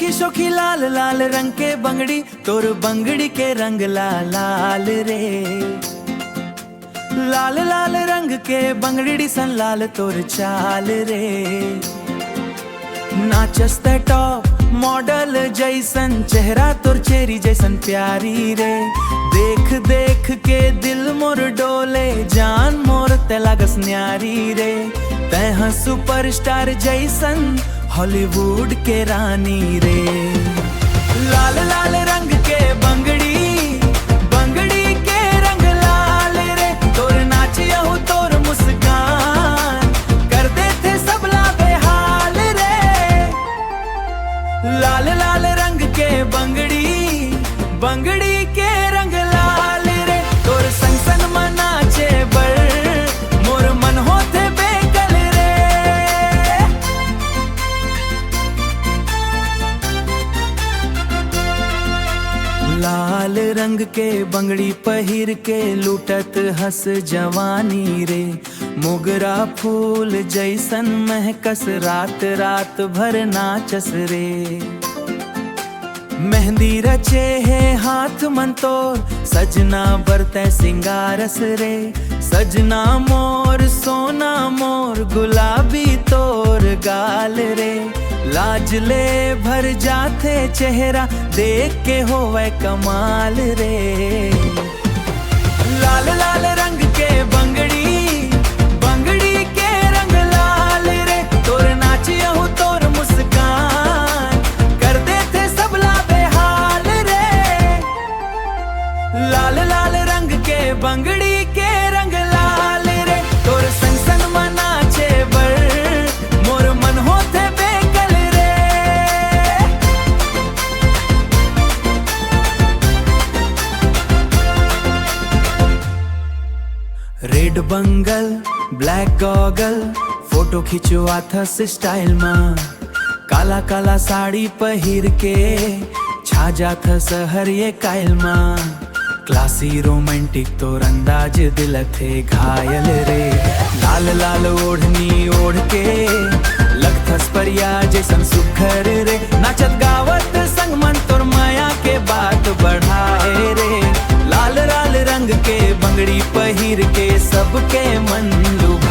शोखी शोखी लाल लाल रंग के बंगड़ी, तोर बंगड़ी के रंग लाल लाल रे। लाल लाल रंग के बंगड़ी सन लाल तोर चाल रे। नाचस्ते टॉप मॉडल जैसन, चेहरा तोर चेरी जैसन प्यारी रे। देख देख के दिल मोर डोले, जान मोर ते लागस न्यारी रे। तैं सुपरस्टार जैसन हॉलीवुड के रानी रे। लाल लाल रंग के बंगड़ी, बंगड़ी के रंग लाल रे। तोर नाचियहु तोर मुस्कान, कर देते सब ला बेहाल रे। लाल लाल रंग के बंगड़ी, बंगड़ी के रंग लाल रे। तोर संग संग मनाचे बर, मोर मन होते बेकल रे। लाल रंग के बंगड़ी पहिर के लूटत हंस जवानी रे। मोगरा फूल जैसन महकस, रात रात भर नाचस रे। मेहंदी रचे है हाथ मन तोर, सजना बरते सिंगारस रे। सजना मोर सोना मोर, गुलाबी तोर गाल रे। लाज ले भर जाते चेहरा, देख के होवे कमाल रे। लाल लाल रंग के बंगड़ी, बंगड़ी के रंग लाल रे। तोर नाचियहु तोर मुस्कान, कर देते सब ला बेहाल रे। लाल लाल रंग के बंगड़ी के रंग लाल रे। तोर संग संग मनाचे बर, मोर मन होते बेकल रे। रेड बंगल ब्लैक गॉगल, फोटो खिंचवा था स्टाइल में। काला काला साड़ी पहिर के छा जाता शहर ये कायल में। क्लासी रोमांटिक तोर अंदाज दिल थे घायल रे। लाल लाल ओढ़नी ओढ़ के लगथस परिया जैसन सुखर रे। नाचत गावत संग मन तोर माया के बात बढ़ाए रे। लाल लाल रंग के बंगड़ी पहिर के सबके मन लुभाए।